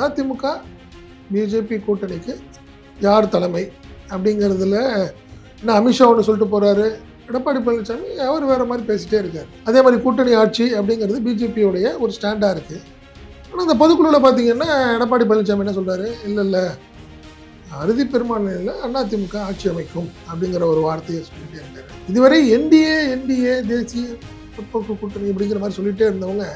AIADMK BJP கூட்டணிக்கு யார் தலைமை அப்படிங்கிறதுல இன்னும் அமித்ஷா ஒன்று சொல்லிட்டு போகிறாரு, எடப்பாடி பழனிசாமி அவர் வேறு மாதிரி பேசிகிட்டே இருக்கார். அதே மாதிரி கூட்டணி ஆட்சி அப்படிங்கிறது பிஜேபியோடைய ஒரு ஸ்டாண்டாக இருக்குது. ஆனால் இந்த பொதுக்குழுவில் பார்த்தீங்கன்னா எடப்பாடி பழனிசாமி என்ன சொல்கிறாரு, இல்லை அறுதி பெரும்பான்மையில் அதிமுக ஆட்சி அமைக்கும் அப்படிங்கிற ஒரு வார்த்தையை சொல்லிகிட்டே இருக்காரு. இதுவரை என்டிஏ தேசிய முற்போக்கு கூட்டணி அப்படிங்கிற மாதிரி சொல்லிகிட்டே இருந்தவங்க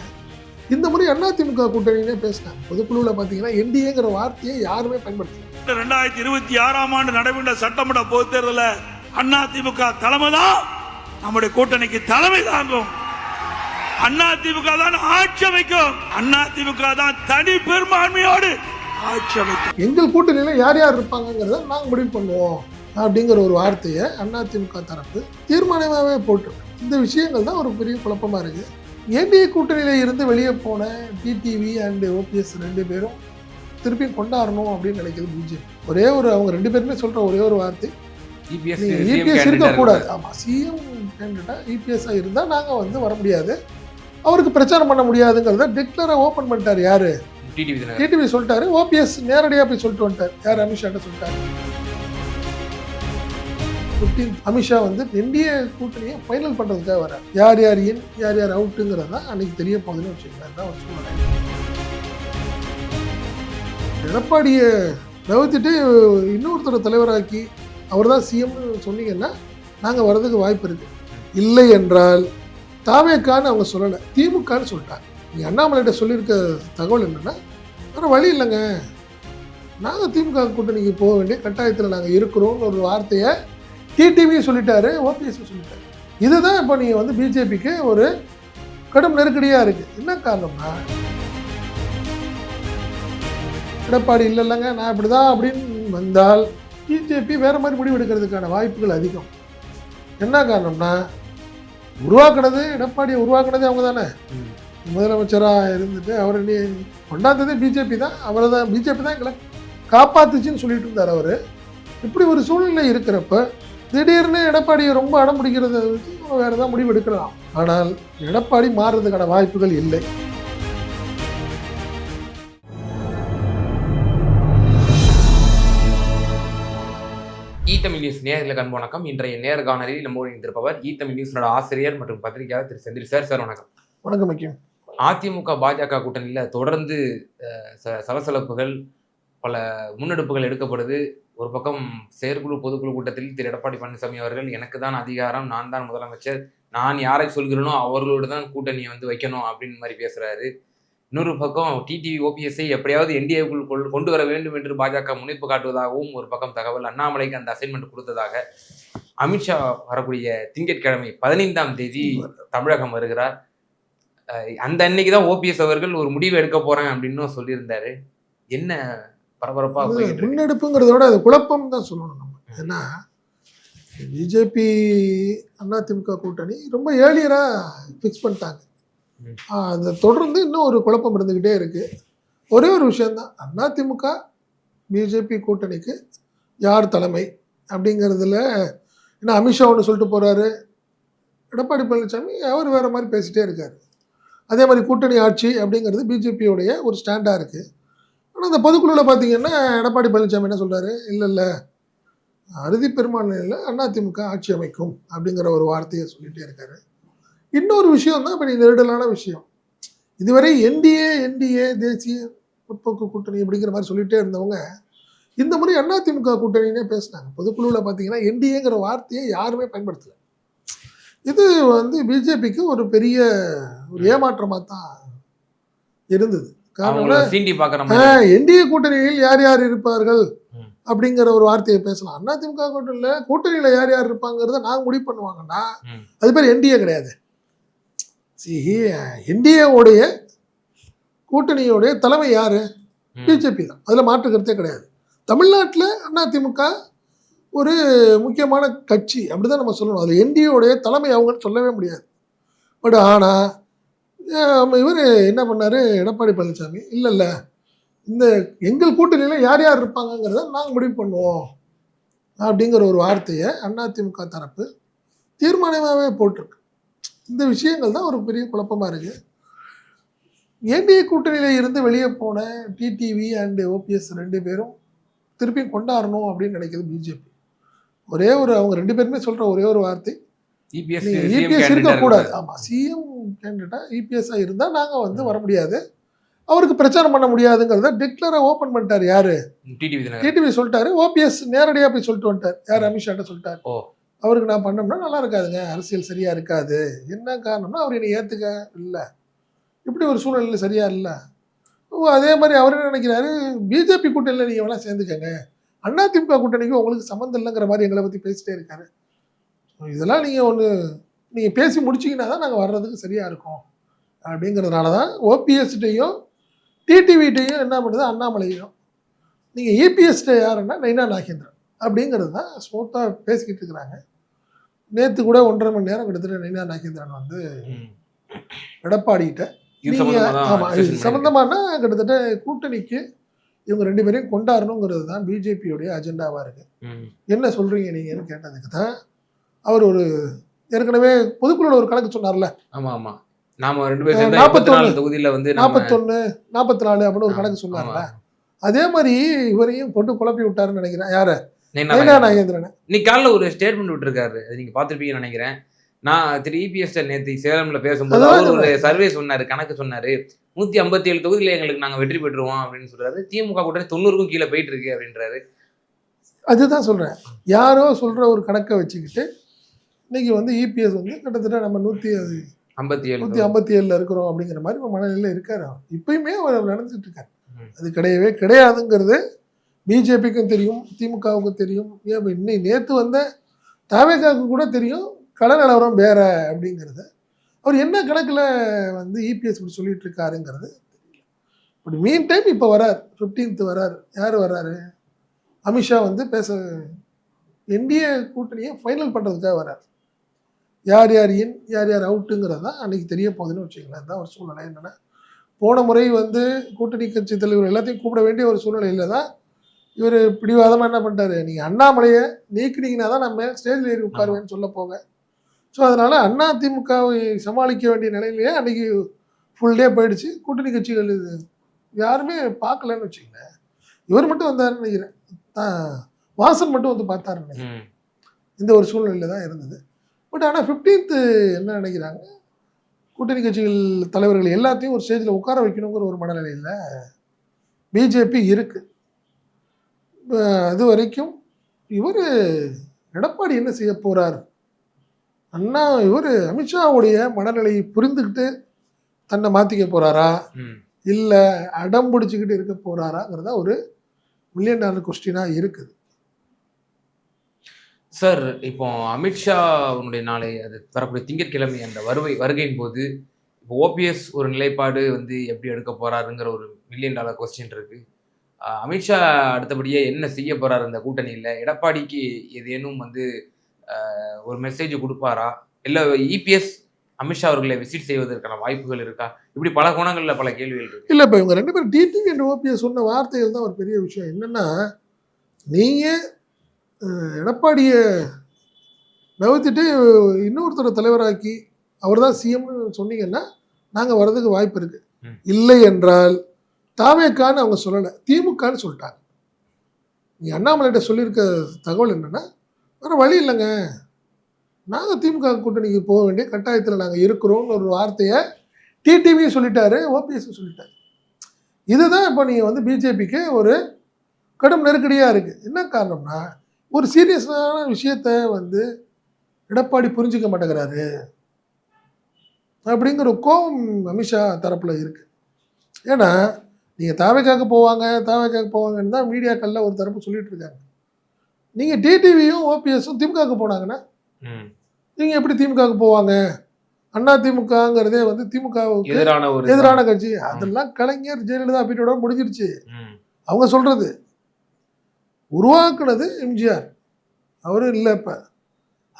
இந்த முறை அதிமுக கூட்டணினே பேசினாங்க. பொதுக்குழுவில் பார்த்தீங்கன்னா என்டிஏங்கிற வார்த்தையை யாருமே பயன்படுத்தல. 2026ஆம் ஆண்டு நடைபெற்ற சட்டமன்ற பொதுத் தேர்தலில் அதிமுக தலைமை தான் நம்முடைய கூட்டணிக்கு தலைமை தாங்கும். அதிமுக தான் ஆட்சி அமைக்கும். அதிமுக தான் தனி பெரும்பான்மையோடு ஆட்சி அமைக்கும். எங்கள் கூட்டணியில யார் யார் இருப்பாங்கிறத நாங்கள் முடிவு பண்ணுவோம் அப்படிங்கிற ஒரு வார்த்தையை அதிமுக தரப்பு தீர்மானமாகவே போட்டிருக்கு. இந்த விஷயங்கள் தான் ஒரு பெரிய குழப்பமா இருக்கு. என்டிஏ கூட்டணியில இருந்து வெளியே போன டிடிவி அண்ட் ஓபிஎஸ் ரெண்டு பேரும் திருப்பி கொண்டாடணும் அப்படின்னு நினைக்கிறது பிஜேபி. அவங்க ரெண்டு பேருமே சொல்ற ஒரே ஒரு வார்த்தை, இபிஎஸ் இருக்கக்கூடாது. ஆமா, சிஎம் கேண்டிடேட்டா இபிஎஸ்ஆ இருந்தா நாங்க வர முடியாது, அவருக்கு பிரச்சாரம் பண்ண முடியாதுங்கிறத டிக்ளரா ஓபன் பண்ணிட்டாரு. யாரு? டிடிவி சொல்லிட்டாரு. ஓபிஎஸ் நேரடியா போய் சொல்லிட்டு வந்துட்டார். யார்? அமித்ஷா சொல்லிட்டாரு. அமித்ஷா என்டிஏ கூட்டணியை ஃபைனல் பண்றதுக்காக வர யார் யார் இன் யார் யார் அவுட்டுங்கிறதா அன்னைக்கு தெரிய போகுதுன்னு வச்சுக்கலாம். ஒரு சூழ்நிலை எடப்பாடியை தவிர்த்துட்டு இன்னொருத்தர தலைவராக்கி அவர் தான் சிஎம்னு சொன்னீங்கன்னா நாங்கள் வர்றதுக்கு வாய்ப்பு இருக்கு. இல்லை என்றால் தாவேக்கான்னு அவங்க சொல்லலை, திமுகன்னு சொல்லிட்டாங்க. நீ அண்ணாமலைகிட்ட சொல்லியிருக்க தகவல் என்னன்னா, வேறு வழி இல்லைங்க, நாங்கள் திமுக கூட்டணிக்கு போக வேண்டிய கட்டாயத்தில் நாங்கள் இருக்கிறோம்னு ஒரு வார்த்தையை டிடிவி சொல்லிட்டாரு, ஓபிஎஸ் சொல்லிட்டாரு. இதுதான் இப்போ நீங்கள் பிஜேபிக்கு ஒரு கடும் நெருக்கடியாக இருக்குது. என்ன காரணம்னா, எடப்பாடி இல்லைங்க நான் இப்படி தான் அப்படின்னு வந்தால் பிஜேபி வேறு மாதிரி முடிவு எடுக்கிறதுக்கான வாய்ப்புகள் அதிகம். என்ன காரணம்னா, எடப்பாடியை உருவாக்குனதே அவங்க தானே. முதலமைச்சராக இருந்துட்டு அவர் கொண்டாந்ததே பிஜேபி தான். அவரை தான் பிஜேபி தான் எங்களை காப்பாத்துச்சுன்னு சொல்லிட்டு இருந்தார் அவர். இப்படி ஒரு சூழ்நிலை இருக்கிறப்ப திடீர்னு எடப்பாடியை ரொம்ப அடம் பிடிக்கிறத வச்சு வேறு ஏதாவது முடிவு எடுக்கலாம். ஆனால் எடப்பாடி மாறுறதுக்கான வாய்ப்புகள் இல்லை. ஈத்தமிழ் நியூஸ் நேயர்களுக்கு அன்பு வணக்கம். இன்றைய நேர்காணலில் நம்மோடு இணைந்திருப்பவர் ஈத்தமிழ் நியூஸோட ஆசிரியர் மற்றும் பத்திரிகையாளர் திரு செந்தில் சார். சார் வணக்கம். வணக்கம். முக்கியம் அதிமுக பாஜக கூட்டணியில் தொடர்ந்து சலசலப்புகள், பல முன்னெடுப்புகள் எடுக்கப்படுது. ஒரு பக்கம் செயற்குழு பொதுக்குழு கூட்டத்தில் திரு எடப்பாடி பழனிசாமி அவர்கள் எனக்கு தான் அதிகாரம், நான் தான் முதலமைச்சர், நான் யாரை சொல்கிறேனோ அவர்களோடு தான் கூட்டணியை வைக்கணும் அப்படின்னு மாதிரி பேசுறாரு. இன்னொரு பக்கம் டிடிவி ஓபிஎஸ்ஐ எப்படியாவது என்டிஏக்குள் கொண்டு வர வேண்டும் என்று பாஜக முனைப்பு காட்டுவதாகவும் ஒரு பக்கம் தகவல். அண்ணாமலைக்கு அந்த அசைன்மெண்ட் கொடுத்ததாக. அமித்ஷா வரக்கூடிய திங்கட்கிழமை 15ஆம் தேதி தமிழகம் வருகிறார். அந்த அன்னைக்கு தான் ஓபிஎஸ் அவர்கள் ஒரு முடிவு எடுக்க போறேன் அப்படின்னு சொல்லியிருந்தாரு. என்ன பரபரப்பா முன்னெடுப்புங்கிறதோட அது குழப்பம் தான் சொல்லணும் நம்ம. ஏன்னா பிஜேபி அதிமுக கூட்டணி ரொம்ப ஏர்லியரா ஃபிக்ஸ் பண்ணிட்டாங்க. அதை தொடர்ந்து இன்னும் ஒரு குழப்பம் இருந்துக்கிட்டே இருக்கு. ஒரே ஒரு விஷயம்தான், அதிமுக பிஜேபி கூட்டணிக்கு யார் தலைமை அப்படிங்கிறதுல இன்னும் அமித்ஷா ஒன்று சொல்லிட்டு போறாரு, எடப்பாடி பழனிசாமி அவர் வேற மாதிரி பேசிட்டே இருக்காரு. அதே மாதிரி கூட்டணி ஆட்சி அப்படிங்கிறது பிஜேபியோடைய ஒரு ஸ்டாண்டாக இருக்குது. ஆனால் இந்த பொதுக்குழுவில் பார்த்தீங்கன்னா எடப்பாடி பழனிசாமி என்ன சொல்கிறாரு, இல்லை அறுதி பெரும்பான்மையில் அதிமுக ஆட்சி அமைக்கும் அப்படிங்கிற ஒரு வார்த்தையை சொல்லிகிட்டே இருக்காரு. இன்னொரு விஷயம் தான் இப்போ நெருடலான விஷயம். இதுவரை என்டிஏ தேசிய முற்போக்கு கூட்டணி அப்படிங்கிற மாதிரி சொல்லிகிட்டே இருந்தவங்க இந்த முறை அதிமுக கூட்டணினே பேசினாங்க. பொதுக்குழுவில் பார்த்தீங்கன்னா என்டிஏங்கிற வார்த்தையை யாருமே பயன்படுத்தலை. இது பிஜேபிக்கு ஒரு பெரிய ஒரு ஏமாற்றமாக தான் இருந்தது. காரணம் என்டிஏ கூட்டணியில் யார் யார் இருப்பார்கள் அப்படிங்கிற ஒரு வார்த்தையை பேசலாம். அதிமுக கூட்டணியில் யார் யார் இருப்பாங்கிறத நாங்கள் முடிவு பண்ணுவாங்கன்னா அது பேர் என்டிஏ கிடையாது. என்டிஏவுடைய கூட்டணியோடைய தலைமை யாரு? பிஜேபி தான். அதில் மாற்று கருத்தே கிடையாது. தமிழ்நாட்டில் அதிமுக ஒரு முக்கியமான கட்சி அப்படிதான் நம்ம சொல்லணும். அதில் என்டிஏவுடைய தலைமை அவங்கன்னு சொல்லவே முடியாது. பட் ஆனால் இவர் என்ன பண்ணாரு, எடப்பாடி பழனிசாமி இல்லை இந்த எங்கள் கூட்டணியில் யார் யார் இருப்பாங்கிறத நாங்கள் முடிவு பண்ணுவோம் அப்படிங்கிற ஒரு வார்த்தையை அதிமுக தரப்பு தீர்மானமாகவே போட்டிருக்கு. இந்த விஷயங்கள் தான் ஒரு பெரிய குழப்பமாக இருக்குது. என்டிஏ கூட்டணியில இருந்து வெளியே போன டிடிவி அண்ட் ஓபிஎஸ் 2 பேரும் திருப்பியும் கொண்டாடணும் அப்படின்னு நினைக்கிறது பிஜேபி. ஒரே ஒரு அவங்க 2 பேருமே சொல்ற ஒரே ஒரு வார்த்தை, இபிஎஸ் இருக்கக்கூடாது. ஆமா, சிஎம் கேண்டிடேட்டா இபிஎஸ்ஆ இருந்தா நாங்க வந்து வர முடியாது, அவருக்கு பிரச்சாரம் பண்ண முடியாதுங்கிறத டிக்ளரா ஓபன் பண்ணிட்டாரு. யாரு? டிடிவி சொல்லிட்டாரு. ஓபிஎஸ் நேரடியா போய் சொல்லிட்டு வந்துட்டார். யார்? அமித்ஷாட்ட சொல்லிட்டாரு. அவருக்கு நான் பண்ணோம்னா நல்லா இருக்காதுங்க, அரசியல் சரியா இருக்காது. என்ன காரணம்னா அவர் என்னை ஏத்துக்க இல்லை, இப்படி ஒரு சூழ்நிலையில் சரியா இல்லை. அதே மாதிரி அவர் என்ன நினைக்கிறாரு, பிஜேபி கூட்டணியில் நீங்க வேணா சேர்ந்துக்கங்க, அதிமுக கூட்டணிக்கு உங்களுக்கு சம்மந்தம் இல்லைங்கிற மாதிரி எங்களை பத்தி பேசிட்டே இருக்காரு. இதெல்லாம் நீங்க பேசி முடிச்சிங்கன்னா தான் நாங்கள் வர்றதுக்கு சரியா இருக்கும் அப்படிங்கிறதுனால தான் ஓபிஎஸ்டையும் டிடிவிட்டையும் என்ன பண்ணுது, அண்ணாமலையும் நீங்கள் இபிஎஸ்ட யாருன்னா நைனா நாகேந்திரன் அப்படிங்கிறது தான் ஸ்மூத்தாக பேசிக்கிட்டு இருக்கிறாங்க. நேற்று கூட 1.5 மணி நேரம் கிட்டத்தட்ட நைனா நாகேந்திரன் வந்து எடப்பாடிக்கிட்ட ஆமாம் இது சம்மந்தமான கிட்டத்தட்ட கூட்டணிக்கு இவங்க 2 பேரையும் கொண்டாடணுங்கிறது தான் பிஜேபியோடைய அஜெண்டாவாக இருக்கு. என்ன சொல்றீங்க நீங்கன்னு கேட்டதுக்கு தான் அவர் ஒரு ஏற்கனவே பொதுக்குழுல ஒரு கணக்கு சொன்னார்ல. ஆமா ஆமா, நாம 2 பேரும் 41 தொகுதியில வந்து 41 44 அப்படின்னு ஒரு கணக்கு சொன்னார்ல. அதே மாதிரி இவரையும் கொண்டு குழப்பி விட்டாருன்னு நினைக்கிறேன். யார? நைனா நாகேந்திரன். இன்னைக்கு காலைல ஒரு ஸ்டேட்மெண்ட் விட்டுருக்காரு, அது நீங்க பாத்துருப்பீங்கன்னு நினைக்கிறேன். நான் திரு இபிஎஸ் நேற்று சேலம்ல பேசும்போது அவர் ஒரு சர்வே சொன்னாரு, கணக்கு சொன்னாரு, 157 தொகுதியில எங்களுக்கு நாங்க வெற்றி பெற்றுருவோம் அப்படின்னு சொல்றாரு. திமுக கூட்டணி 90க்கும் கீழே போயிட்டு இருக்கு அப்படின்றாரு. அதுதான் சொல்றேன், யாரோ சொல்ற ஒரு கணக்கை வச்சுக்கிட்டு இன்னைக்கு வந்து இபிஎஸ் வந்து கிட்டத்தட்ட நம்ம 157 இருக்கிறோம் அப்படிங்கிற மாதிரி ஒரு மனநிலையில இருக்காரு. இப்பயுமே அவர் நடந்துட்டு இருக்காரு. அது கிடையவே கிடையாதுங்கிறது பிஜேபிக்கும் தெரியும், திமுகவுக்கும் தெரியும், ஏன் இன்னைக்கு நேற்று வந்த தவேகாவுக்கு கூட தெரியும் கள நிலவரம் வேற அப்படிங்கிறது. அவர் என்ன கணக்கில் வந்து இபிஎஸ் இப்படி சொல்லிட்டு இருக்காருங்கிறது தெரியல. இப்படி மீன் டைம் இப்போ வரார், 15th வரார். யார் வர்றாரு? அமித்ஷா வந்து பேச என்டிஏ கூட்டணியை ஃபைனல் பண்ணுறதுக்காக வரார். யார் யார் இன் யார் யார் அவுட்டுங்கிறது தான் அன்றைக்கி தெரிய போகுதுன்னு வச்சுக்கலாம். அதுதான் ஒரு சூழ்நிலை. என்னென்னா போன முறை வந்து கூட்டணி கட்சி தலைவர் எல்லாத்தையும் கூப்பிட வேண்டிய ஒரு சூழ்நிலையில் தான் இவர் பிடிவாதமாக என்ன பண்ணிட்டாரு, நீங்கள் அண்ணாமலையை நீக்கினீங்கன்னா தான் நம்ம ஸ்டேஜில் ஏறி உட்காருவேன்னு சொல்ல போங்க. ஸோ அதனால் அதிமுகவை சமாளிக்க வேண்டிய நிலையிலேயே அன்றைக்கி ஃபுல் டே போயிடுச்சு. கூட்டணி கட்சிகள் இது யாருமே பார்க்கலன்னு வச்சுக்கங்களேன். இவர் மட்டும் வந்தாருன்னு நினைக்கிறேன், வாசன் மட்டும் வந்து பார்த்தாருன்னு நினைக்கிறேன். இந்த ஒரு சூழ்நிலையில் தான் இருந்தது. பட் ஆனால் 15th என்ன நினைக்கிறாங்க, கூட்டணி கட்சிகள் தலைவர்கள் எல்லாத்தையும் ஒரு ஸ்டேஜில் உட்கார வைக்கணுங்கிற ஒரு மனநிலையில் பிஜேபி இருக்குது. அது வரைக்கும் இவர் எடப்பாடி என்ன செய்ய போகிறார், இவர் அமித்ஷாவுடைய மனநிலையை புரிந்துக்கிட்டு தன்னை மாற்றிக்க போகிறாரா, இல்லை அடம் பிடிச்சிக்கிட்டு இருக்க போகிறாராங்கிறதா ஒரு $1,000,000 கொஸ்டினாக இருக்குது. சார், இப்போ அமித்ஷாவுடைய நாளை அது வரக்கூடிய திங்கட்கிழமை அந்த வருகையின் போது இப்போ ஓபிஎஸ் ஒரு நிலைப்பாடு வந்து எப்படி எடுக்க போறாருங்கிற ஒரு $1,000,000 கொஸ்டின் இருக்கு. அமித்ஷா அடுத்தபடியே என்ன செய்ய போறாரு இந்த கூட்டணியில்? எடப்பாடிக்கு ஏதேனும் வந்து ஒரு மெசேஜ் கொடுப்பாரா, இல்லை இபிஎஸ் அமித்ஷா அவர்களை விசிட் செய்வதற்கான வாய்ப்புகள் இருக்கா? இப்படி பல கோணங்களில் பல கேள்விகள் இருக்கு. இல்லை, இப்போ இவங்க 2 பேரும் டிடிவி அண்ட் ஓபிஎஸ் சொன்ன வார்த்தைகள் தான் ஒரு பெரிய விஷயம். என்னன்னா, நீங்கள் எடப்பாடியை நவுத்திட்டு இன்னொருத்தரை தலைவராக்கி அவர் தான் சிஎம்னு சொன்னீங்கன்னா நாங்கள் வர்றதுக்கு வாய்ப்பு இருக்குது. இல்லை என்றால் தாவேக்கான்னு அவங்க சொல்லலை, திமுகன்னு சொல்லிட்டாங்க. நீ அண்ணாமலைகிட்ட சொல்லியிருக்க தகவல் என்னென்னா, வேறு வழி இல்லைங்க, நாங்கள் திமுக கூட்டணிக்கு போக வேண்டிய கட்டாயத்தில் நாங்கள் இருக்கிறோம்னு ஒரு வார்த்தையை டிடிவியும் சொல்லிட்டாரு, ஓபிஎஸும் சொல்லிட்டாரு. இதுதான் இப்போ நீங்கள் வந்து பிஜேபிக்கு ஒரு கடும் நெருக்கடியாக இருக்குது. என்ன காரணம்னா, ஒரு சீரியஸான விஷயத்த வந்து எடப்பாடி புரிஞ்சிக்க மாட்டேங்கிறாரு அப்படிங்கிற கோபம் அமித்ஷா தரப்பில் இருக்குது. ஏன்னா நீங்கள் தாவேக்காக்கு போவாங்கன்னு தான் மீடியாக்களில் ஒரு தரப்பு சொல்லிட்டு இருக்காங்க. நீங்கள் டிடிவியும் ஓபிஎஸும் திமுகவுக்கு போனாங்கன்னா நீங்கள் எப்படி திமுகவுக்கு போவாங்க? அண்ணா திமுகங்கிறதே வந்து திமுகவுக்கு எதிரான கட்சி. அதெல்லாம் கலைஞர் ஜெயலலிதா பீரியடோட முடிஞ்சிருச்சு. அவங்க சொல்கிறது உருவாக்குனது எம்ஜிஆர், அவரும் இல்லை இப்போ.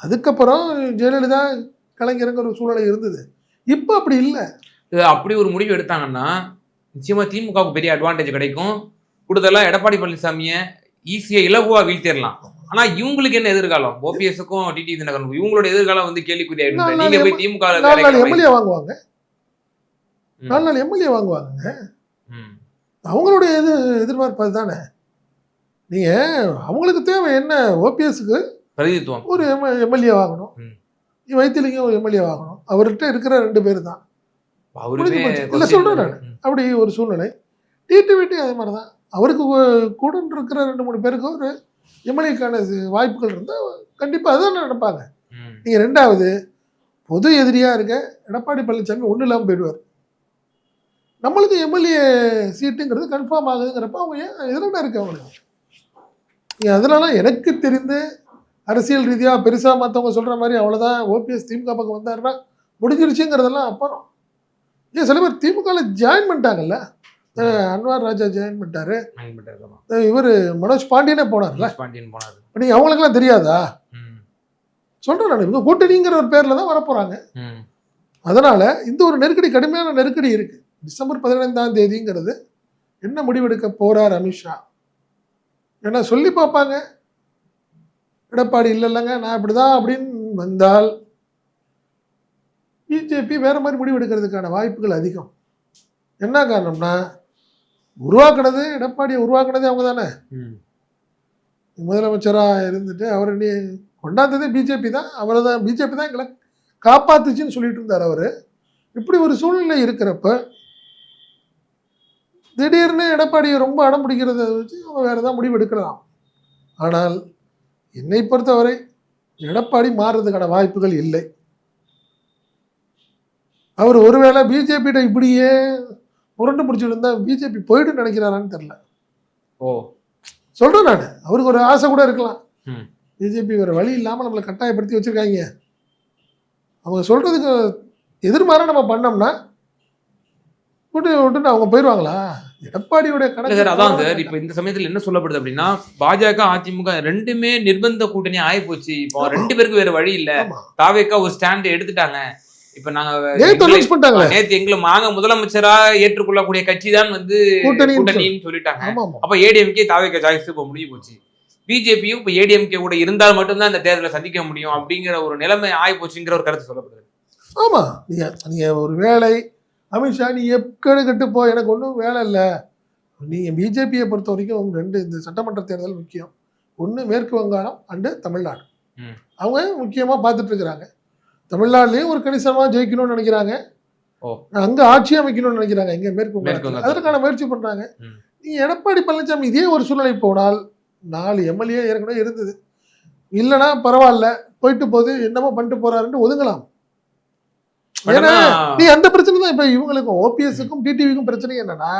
அதுக்கப்புறம் ஜெயலலிதா கலைஞருங்கிற ஒரு சூழ்நிலை இருந்தது. இப்போ அப்படி இல்லை. அப்படி ஒரு முடிவு எடுத்தாங்கன்னா நிச்சயமா திமுகவுக்கு பெரிய அட்வான்டேஜ் கிடைக்கும். கூடுதலா எடப்பாடி பழனிசாமியை ஈஸியா இலகுவா வீழ்த்திடலாம். ஆனா இவங்களுக்கு என்ன எதிர்காலம்? ஓபிஎஸ்க்கும் டிடி தினகரனுக்கும் இவங்களோட எதிர்காலம் வந்து கேள்விக்குறியாயிடும். நீங்க போய் திமுக எம்எல்ஏ வாங்குவாங்க. 4 எம்எல்ஏ வாங்குவாங்க. ம். அவங்களுடைய எதிர்பார்ப்பு அதுதானே. நீங்க அவங்களுக்கு தேவை என்ன? ஓபிஎஸ்க்கு பிரதிநிதித்துவம். ஒரு எம்எல்ஏ வாங்கணும், ம். வைத்திலிங்கம் ஒரு எம்எல்ஏ வாங்கணும். அவர்கிட்ட இருக்கிற 2 பேர் தான். அவருமே இல்லை சொல்றேன் நான், அப்படி ஒரு சூழ்நிலை. டிடிவிடி அதே மாதிரி தான். அவருக்கு கூட இருக்கிற 2-3 பேருக்கு ஒரு எம்எல்ஏக்கான வாய்ப்புகள் இருந்தால் கண்டிப்பாக அதுதான் நடப்பாங்க. நீங்கள் 2வது பொது எதிரியாக இருக்க எடப்பாடி பழனிசாமி ஒன்றும் இல்லாமல் போயிடுவார். நம்மளுக்கு எம்எல்ஏ சீட்டுங்கிறது கன்ஃபார்ம் ஆகுதுங்கிறப்ப அவங்க ஏன் எதிராக இருக்கு அவங்களுக்கு. அதனால எனக்கு தெரிந்து அரசியல் ரீதியாக பெருசாக மற்றவங்க சொல்கிற மாதிரி அவ்வளோதான் ஓபிஎஸ் திமுக பக்கம் வந்தாருன்னா முடிஞ்சிருச்சுங்கிறதெல்லாம் அப்புறம். ஏன் சில பேர் திமுகவில் ஜாயின் பண்ணிட்டாங்கல்ல. அன்வார் ராஜா ஜாயின் பண்ணிட்டாரு. இவர் மனோஜ் பாண்டியனே போனார்ல. நீங்கள் அவங்களுக்குலாம் தெரியாதா? சொல்கிறேன் நான், இவங்க கூட்டணிங்கிற ஒரு பேரில் தான் வரப்போகிறாங்க. அதனால் இந்த ஒரு நெருக்கடி, கடுமையான நெருக்கடி இருக்குது. டிசம்பர் 15ஆம் தேதிங்கிறது என்ன முடிவெடுக்க போகிறார் அமித்ஷா? ஏன்னா சொல்லி பார்ப்பாங்க, எடப்பாடி இல்லைங்க நான் இப்படி தான் அப்படின்னு வந்தால் பிஜேபி வேறு மாதிரி முடிவெடுக்கிறதுக்கான வாய்ப்புகள் அதிகம். என்ன காரணம்னா, உருவாக்குனது எடப்பாடியை உருவாக்குனதே அவங்க தானே. முதலமைச்சராக இருந்துட்டு அவர் கொண்டாந்ததே பிஜேபி தான். அவரை தான் பிஜேபி தான் எங்களை காப்பாத்துச்சுன்னு சொல்லிட்டு இருந்தார் அவர். இப்படி ஒரு சூழ்நிலை இருக்கிறப்ப திடீர்னு எடப்பாடியை ரொம்ப அடம் பிடிக்கிறத வச்சு அவங்க வேறு ஏதாவது முடிவு எடுக்கலாம். ஆனால் என்னை பொறுத்தவரை எடப்பாடி மாறுறதுக்கான வாய்ப்புகள் இல்லை. அவர் ஒருவேளை பிஜேபியிட்ட இப்படியே முரண்டு பிடிச்சிட்டு இருந்தா பிஜேபி போயிட்டு நினைக்கிறாரான்னு தெரியல. சொல்றேன் நான், அவருக்கு ஒரு ஆசை கூட இருக்கலாம். பிஜேபி வேற வழி இல்லாமல் நம்மளை கட்டாயப்படுத்தி வச்சிருக்காங்க. அவங்க சொல்றதுக்கு எதிர்மாறாக நம்ம பண்ணோம்னா விட்டு அவங்க போயிடுவாங்களா? எடப்பாடியோட கணக்கு அதான் சார். இப்ப இந்த சமயத்துல என்ன சொல்லப்படுது அப்படின்னா, பாஜக அதிமுக ரெண்டுமே நிர்பந்த கூட்டணி ஆகி போச்சு. இப்போ 2 பேருக்கு வேற வழி இல்ல. தாவேக்கா ஒரு ஸ்டாண்ட் எடுத்துட்டாங்க. இப்ப நாங்க நேத்து நாங்க முதலமைச்சரா ஏற்றுக்கொள்ளக்கூடிய கட்சி தான் கூட்டணின்னு சொல்லிட்டாங்க. அப்ப ஏடிஎம்கே தாவேக்கா சாய்ஸ் இப்ப முடிய போச்சு. பிஜேபியும் இப்ப ஏடிஎம்கே கூட இருந்தால் மட்டும்தான் இந்த தேர்தலை சந்திக்க முடியும் அப்படிங்கிற ஒரு நிலைமை ஆகி போச்சுங்கிற ஒரு கருத்து சொல்லப்படுது. ஆமா, நீங்க ஒரு வேலை அமித்ஷா நீ எப்படின்னு கட்டு போ, எனக்கு ஒன்றும் வேலை இல்லை. நீங்கள் பிஜேபியை பொறுத்த வரைக்கும் 2 இந்த சட்டமன்ற தேர்தல் முக்கியம். ஒன்று மேற்கு வங்காளம் அண்டு தமிழ்நாடு. அவங்க முக்கியமாக பார்த்துட்டு இருக்கிறாங்க. தமிழ்நாடுலேயும் ஒரு கணிசமாக ஜெயிக்கணும்னு நினைக்கிறாங்க. அங்கே ஆட்சி அமைக்கணும்னு நினைக்கிறாங்க. இங்கே மேற்கு வங்காளம் அதற்கான முயற்சி பண்ணுறாங்க. நீங்கள் எடப்பாடி பழனிசாமி இதே ஒரு சூழ்நிலை போனால் 4 எம்எல்ஏ ஏற்கனவே இருந்தது, இல்லைன்னா பரவாயில்ல போயிட்டு போது என்னமோ பண்ணிட்டு போறாருன்னு ஒதுங்கலாம். ஏன்னா நீ அந்த பிரச்சனை தான் இப்ப இவங்களுக்கும் ஓபிஎஸ்க்கும் டிடிவிக்கும் பிரச்சனை என்னன்னா,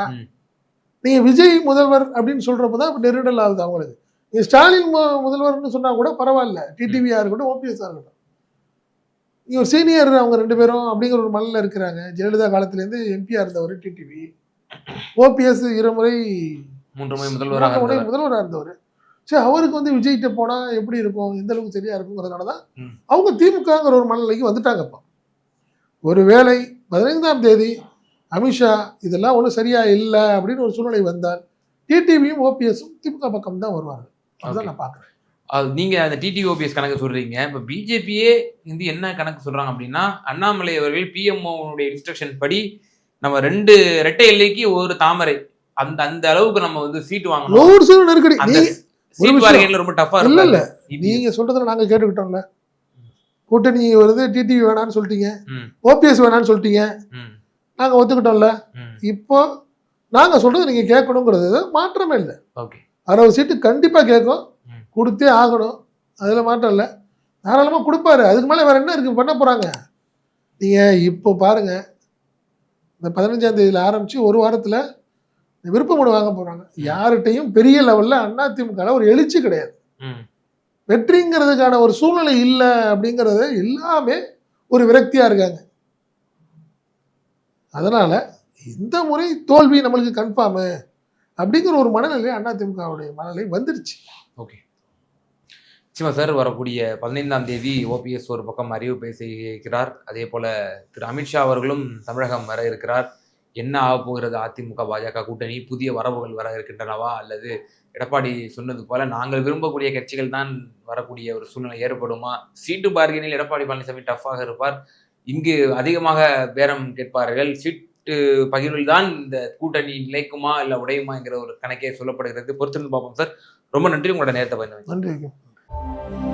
நீங்க விஜய் முதல்வர் அப்படின்னு சொல்றப்பதான் நெருடல் ஆகுது அவங்களுக்கு. நீங்க ஸ்டாலின் முதல்வர்னு சொன்னா கூட பரவாயில்ல, டிடிவியா இருக்கட்டும் ஓபிஎஸ்ஆ இருக்கட்டும். நீங்க ஒரு சீனியர் அவங்க 2 பேரும் அப்படிங்கிற ஒரு மனநில இருக்கிறாங்க. ஜெயலலிதா காலத்திலேருந்து எம்பியா இருந்தவர் டிடிவி, ஓபிஎஸ் 2 முறை 3 முறை முதல்வராக இருந்தவர். சரி, அவருக்கு விஜய்கிட்ட போனா எப்படி இருக்கும், எந்த அளவுக்கு சரியா இருக்குங்கிறதுனாலதான் அவங்க திமுகங்கிற ஒரு மனநிலைக்கு வந்துட்டாங்க. இப்போ ஒருவேளை 15ஆம் தேதி அமித்ஷா இதெல்லாம் ஒன்றும் சரியா இல்லை அப்படின்னு ஒரு சூழ்நிலை வந்தால் டிடிவியும் ஓபிஎஸும் திமுக பக்கம் தான் வருவாங்க. அதுதான் நான் பார்க்குறேன். நீங்க அந்த டிடிவி ஓபிஎஸ் கணக்கு சொல்றீங்க. இப்போ பிஜேபியே என்ன கணக்கு சொல்றாங்க அப்படின்னா, அண்ணாமலை அவர்கள் பிஎம்ஓனுடைய இன்ஸ்ட்ரக்ஷன் படி நம்ம 2 இரட்டை எல்லைக்கு ஒரு தாமரை அந்த அந்த அளவுக்கு நம்ம சீட்டு வாங்கணும். நெருக்கடி சீட் வாரிகள் ரொம்ப டஃபா இல்ல இல்ல நீங்க சொல்றதுல நாங்க கேட்டுக்கிட்டோம்ல. கூட்டணி வருது, டிடிவி வேணான்னு சொல்லிட்டீங்க, ஓபிஎஸ் வேணான்னு சொல்லிட்டீங்க, நாங்க ஒத்துக்கிட்டோம்ல. இப்போ நாங்க சொல்றது நீங்க கேட்கணுங்கிறது மாற்றமே இல்லை. 60 சீட்டு கண்டிப்பா கேட்கும், கொடுத்தே ஆகணும், அதுல மாற்றம் இல்லை. தாராளமா கொடுப்பாரு. அதுக்கு மேல வேற என்ன இருக்கு பண்ண போறாங்க? நீங்க இப்போ பாருங்க, இந்த 15ஆம் தேதியில ஆரம்பிச்சு ஒரு வாரத்துல விருப்பமனு வாங்க போறாங்க. யார்கிட்டையும் பெரிய லெவல்ல அதிமுக ஒரு எழுச்சி கிடையாது. வெற்றிங்கிறதுக்கான ஒரு சூழ்நிலை இல்லை அப்படிங்கிறது எல்லாமே ஒரு விரக்தியா இருக்காங்க. அதனால இந்த முறை தோல்வி நம்மளுக்கு கன்ஃபார்மு அப்படிங்கிற ஒரு மனநிலை அதிமுகவுடைய மனநிலை வந்துருச்சு. ஓகே, நிச்சயமா சார். வரக்கூடிய 15ஆம் தேதி ஓபிஎஸ் ஒரு பக்கம் அறிவு பேசியிருக்கிறார். அதே போல திரு அமித்ஷா அவர்களும் தமிழகம் வர இருக்கிறார். என்ன ஆக போகிறது அதிமுக பாஜக கூட்டணி? புதிய வரவுகள் வர இருக்கின்றனவா, அல்லது எடப்பாடி சொன்னது போல நாங்கள் விரும்பக்கூடிய கட்சிகள் தான் வரக்கூடிய ஒரு சூழ்நிலை ஏற்படுமா? சீட்டு பார்கெனில் எடப்பாடி பழனிசாமி டஃப்பாக இருப்பார். இங்கு அதிகமாக பேரம் கேட்பார்கள். சீட் சீட்டு பகிர்வில் தான் இந்த கூட்டணி நிலைக்குமா இல்ல உடையுமாங்கிற ஒரு கணக்கே சொல்லப்படுகிறது. பொறுத்திருந்து பார்ப்போம் சார். ரொம்ப நன்றி, உங்களோட நேரத்தை பயந்து. நன்றி.